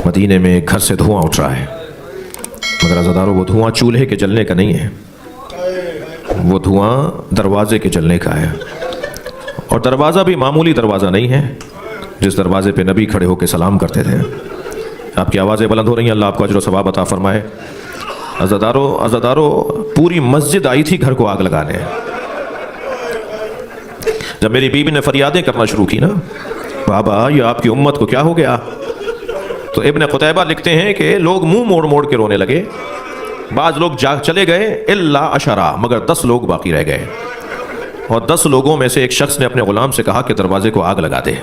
مدینے میں ایک گھر سے دھواں اٹھ رہا ہے، مگر عزاداروں وہ دھواں چولہے کے جلنے کا نہیں ہے، وہ دھواں دروازے کے جلنے کا ہے۔ اور دروازہ بھی معمولی دروازہ نہیں ہے جس دروازے پہ نبی کھڑے ہو کے سلام کرتے تھے۔ آپ کی آوازیں بلند ہو رہی ہیں، اللہ آپ کو اجر و ثواب عطا فرمائے۔ عزاداروں پوری مسجد آئی تھی گھر کو آگ لگانے۔ جب میری بیوی نے فریادیں کرنا شروع کی نا، بابا یہ آپ کی امت کو کیا ہو گیا، تو ابن قتیبہ لکھتے ہیں کہ لوگ منہ موڑ موڑ کے رونے لگے۔ بعض لوگ چلے گئے الا عشرہ، مگر 10 لوگ باقی رہ گئے، اور 10 لوگوں میں سے ایک شخص نے اپنے غلام سے کہا کہ دروازے کو آگ لگا دے۔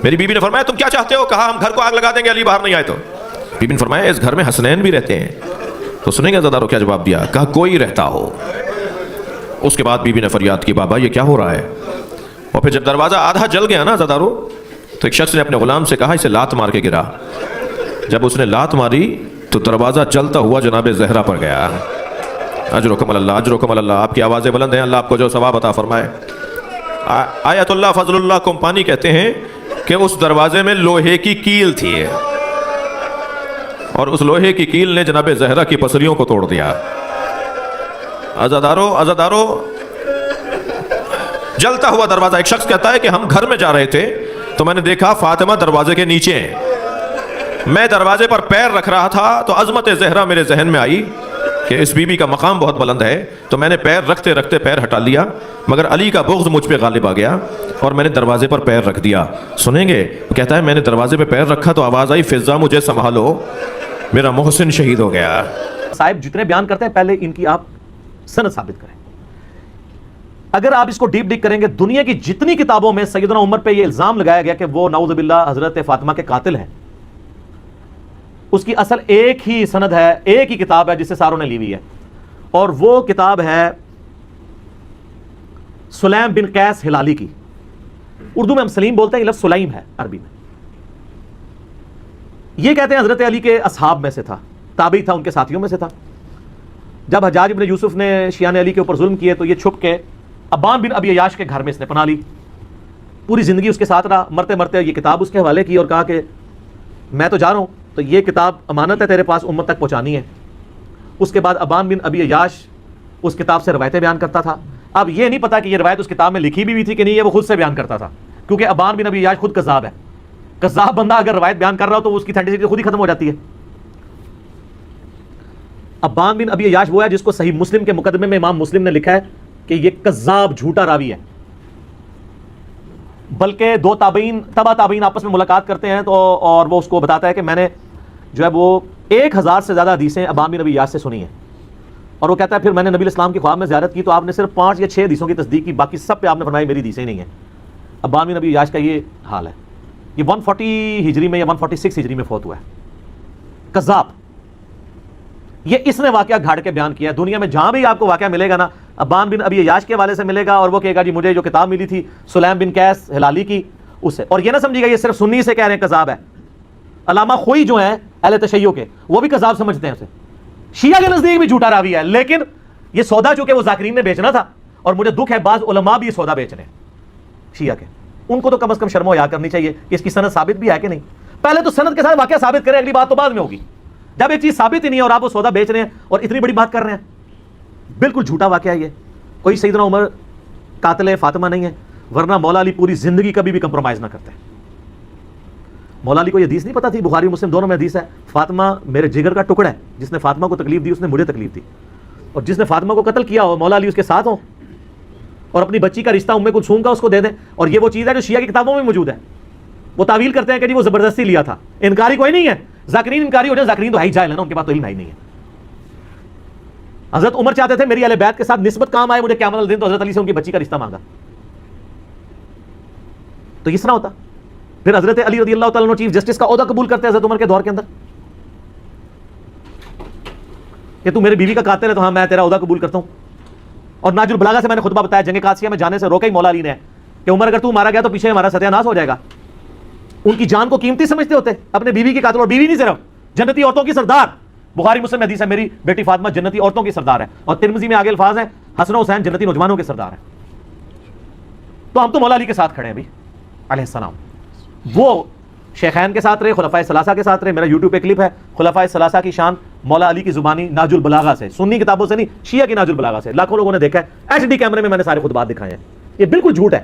میری بیوی نے فرمایا تم کیا چاہتے ہو؟ کہا ہم گھر کو آگ لگا دیں گے علی باہر نہیں آئے تو۔ بیوی نے فرمایا اس گھر میں حسنین بھی رہتے ہیں۔ تو سنیں گے عزاداروں کیا جواب دیا؟ کہا کوئی رہتا ہو۔ اس کے بعد بیوی نے فریاد کی بابا یہ کیا ہو رہا ہے؟ اور پھر جب دروازہ آدھا جل گیا نا عزاداروں، تو ایک شخص نے اپنے غلام سے کہا اسے لات مار کے گرا۔ جب اس نے لات ماری تو دروازہ جلتا ہوا جناب زہرا پر گیا۔ اجرکم اللہ، اجرکم اللہ، آپ کی آوازیں بلند ہیں، اللہ آپ کو جو ثواب عطا فرمائے۔ آیت اللہ فضل اللہ کمپانی کہتے ہیں کہ اس دروازے میں لوہے کی کیل تھی، اور اس لوہے کی کیل نے جناب زہرا کی پسلیوں کو توڑ دیا۔ عزاداروں جلتا ہوا دروازہ۔ ایک شخص کہتا ہے کہ ہم گھر میں جا رہے تھے تو میں نے دیکھا فاطمہ دروازے کے نیچے ہیں، میں دروازے پر پیر رکھ رہا تھا تو عظمت زہرا میرے ذہن میں آئی کہ اس بی بی کا مقام بہت بلند ہے، تو میں نے پیر رکھتے رکھتے پیر ہٹا لیا، مگر علی کا بغض مجھ پہ غالب آ گیا اور میں نے دروازے پر پیر رکھ دیا۔ سنیں گے کہتا ہے میں نے دروازے پہ پیر رکھا تو آواز آئی فضا مجھے سنبھالو، میرا محسن شہید ہو گیا۔ صاحب جتنے بیان کرتے ہیں پہلے ان کی آپ سند ثابت کریں۔ اگر آپ اس کو ڈیپ ڈگ کریں گے، دنیا کی جتنی کتابوں میں سیدنا عمر پہ یہ الزام لگایا گیا کہ وہ نعوذ باللہ حضرت فاطمہ کے قاتل ہیں، اس کی اصل ایک ہی سند ہے، ایک ہی کتاب ہے جسے ساروں نے لی ہوئی ہے، اور وہ کتاب ہے سلیم بن قیس ہلالی کی۔ اردو میں ہم سلیم بولتے ہیں، یہ لفظ سلیم ہے عربی میں۔ یہ کہتے ہیں حضرت علی کے اصحاب میں سے تھا، تابعی تھا، ان کے ساتھیوں میں سے تھا۔ جب حجاج بن یوسف نے شیعان علی کے اوپر ظلم کیے تو یہ چھپ کے ابان بن ابی عیاش کے گھر میں اس نے پناہ لی، پوری زندگی اس کے ساتھ رہا۔ مرتے مرتے یہ کتاب اس کے حوالے کی اور کہا کہ میں تو جا رہا ہوں، تو یہ کتاب امانت ہے تیرے پاس، امت تک پہنچانی ہے۔ اس کے بعد ابان بن ابی عیاش اس کتاب سے روایتیں بیان کرتا تھا۔ اب یہ نہیں پتا کہ یہ روایت اس کتاب میں لکھی بھی ہوئی تھی کہ نہیں، یہ وہ خود سے بیان کرتا تھا، کیونکہ ابان بن ابی عیاش خود کذاب ہے۔ کذاب بندہ اگر روایت بیان کر رہا ہو تو اس کی اتھینٹسٹی خود ہی ختم ہو جاتی ہے۔ ابان بن ابی عیاش وہ ہے جس کو صحیح مسلم کے مقدمے میں امام مسلم نے لکھا ہے کہ یہ کذاب جھوٹا راوی ہے۔ بلکہ دو تابعین تبع تابعین آپس میں ملاقات کرتے ہیں تو اور وہ اس کو بتاتا ہے کہ میں نے جو ہے وہ 1000 سے زیادہ حدیثیں ابان بن ابی عیاش سے سنی ہیں، اور وہ کہتا ہے پھر میں نے نبی اسلام کی خواب میں زیارت کی تو آپ نے صرف 5 یا 6 حدیثوں کی تصدیق کی، باقی سب پہ آپ نے فرمایا میری حدیثیں نہیں ہیں۔ ابان بن ابی عیاش کا یہ حال ہے۔ یہ 140 ہجری میں یا 146 ہجری میں فوت ہوا ہے۔ کذاب، یہ اس نے واقعہ گھاڑ کے بیان کیا ہے۔ دنیا میں جہاں بھی آپ کو واقعہ ملے گا نا، ابان بن ابی عیاش کے حوالے سے ملے گا، اور وہ کہے گا جی مجھے جو کتاب ملی تھی سلیم بن قیس ہلالی کی اس سے۔ اور یہ نہ سمجھیے گا یہ صرف سنی سے کہہ رہے ہیں کذاب ہے۔ علامہ خوئی جو ہیں اہل تشیع کے، وہ بھی کذاب سمجھتے ہیں اسے، شیعہ کے نزدیک بھی جھوٹا راوی ہے، لیکن یہ سودا چونکہ وہ ذاکرین نے بیچنا تھا، اور مجھے دکھ ہے بعض علماء بھی یہ سودا بیچ رہے ہیں شیعہ کے، ان کو تو کم از کم شرم و حیا کرنی چاہیے کہ اس کی سند ثابت بھی ہے کہ نہیں۔ پہلے تو سند کے ساتھ واقعہ ثابت کریں، اگلی بات تو بعد میں ہوگی۔ جب ایک چیز ثابت ہی نہیں ہے اور آپ وہ سودا بیچ رہے ہیں اور اتنی بڑی بات کر رہے ہیں، بالکل جھوٹا واقعہ یہ۔ کوئی سیدنا عمر قاتل فاطمہ نہیں ہے، ورنہ مولا علی پوری زندگی کبھی بھی کمپرومائز نہ کرتے۔ مولا علی کو یہ حدیث نہیں پتا تھی، بخاری مسلم دونوں میں حدیث ہے، فاطمہ میرے جگر کا ٹکڑا ہے، جس نے فاطمہ کو تکلیف دی اس نے مجھے تکلیف دی، اور جس نے فاطمہ کو قتل کیا ہو مولا علی اس کے ساتھ ہوں، اور اپنی بچی کا رشتہ ام کلثوم کا اس کو دے دیں۔ اور یہ وہ چیز ہے جو شیعہ کی کتابوں میں موجود ہے۔ وہ تعویل کرتے ہیں کہ جی وہ زبردستی لیا تھا، انکاری کوئی نہیں ہے، ذاکرین انکاری ہو جائے، ذاکرین تو ہے ہی جاہل ہے نا، ان کے پاس تو علم ہے ہی نہیں ہے۔ حضرت عمر چاہتے تھے میری اہل بیت کے ساتھ نسبت کام آئے، مجھے قیامت والے دن تو حضرت علی سے ان کی بچی کا رشتہ مانگا، تو اس طرح ہوتا۔ پھر حضرت علی رضی اللہ تعالیٰ عنہ چیف جسٹس کا عہدہ قبول کرتے ہیں حضرت عمر کے دور کے اندر کہ تو میرے بیوی کا قاتل ہے تو ہاں میں تیرا عہدہ قبول کرتا ہوں۔ اور ناج البلاغہ سے میں نے خطبہ بتایا، جنگ قادسیہ میں جانے سے روکا ہی مولا علی نے کہ عمر اگر تو مارا گیا تو پیچھے ہمارا ستیہ ناش ہو جائے گا۔ ان کی جان کو قیمتی سمجھتے ہوتے، اپنے بیوی کی قاتل، اور بیوی نہیں صرف جنتی عورتوں کی سردار۔ بخاری مسلم حدیث ہے میری بیٹی فاطمہ جنتی عورتوں کی سردار ہے، اور ترمذی میں آگے الفاظ ہیں حسن و حسین جنتی نوجوانوں کے سردار ہیں۔ تو ہم تو مولا علی کے ساتھ کھڑے ہیں بھی علیہ السلام۔ وہ شیخین کے ساتھ رہے، خلفائے ثلاثہ کے ساتھ رہے. میرا یوٹیوب پہ کلپ ہے خلفائے ثلاثہ کی شان مولا علی کی زبانی ناج البلاغہ سے، سنی کتابوں سے نہیں، شیعہ کی ناج البلاغہ سے. لاکھوں لوگوں نے دیکھا ہے، ایچ ڈی کیمرے میں نے سارے خطبات دکھائے ہیں. یہ بالکل جھوٹ ہے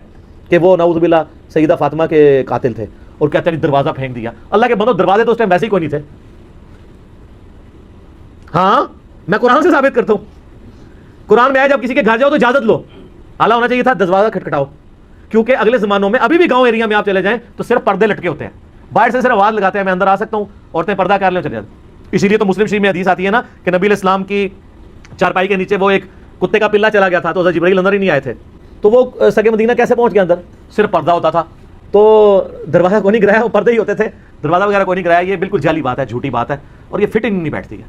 کہ وہ نعوذ باللہ سیدہ فاطمہ کے قاتل تھے اور کہتے ہیں دروازہ پھینک دیا. اللہ کے بندو، دروازے تو اس ٹائم ویسے ہی کوئی نہیں تھے. ہاں میں قرآن سے ثابت کرتا ہوں. قرآن میں آیا جب کسی کے گھر جاؤ تو اجازت لو. اعلیٰ ہونا چاہیے تھا دروازہ کھٹکھٹاؤ، کیونکہ اگلے زمانوں میں ابھی بھی گاؤں ایریا میں آپ چلے جائیں تو صرف پردے لٹکے ہوتے ہیں، باہر سے صرف آواز لگاتے ہیں میں اندر آ سکتا ہوں، عورتیں پردہ کر لیں چلے جاتے. اسی لیے تو مسلم شریف میں حدیث آتی ہے نا کہ نبی علیہ السلام کی چارپائی کے نیچے وہ ایک کتے کا پلہ چلا گیا تھا تو حضرت جبرائیل اندر ہی نہیں آئے تھے. تو وہ سگے مدینہ کیسے پہنچ گیا اندر؟ صرف پردہ ہوتا تھا. تو دروازہ کوئی نہیں گرایا، وہ پردے ہی ہوتے تھے، دروازہ وغیرہ کوئی نہیں گرایا. یہ بالکل جعلی بات ہے، جھوٹی بات ہے، اور یہ فٹ نہیں بیٹھتی ہے.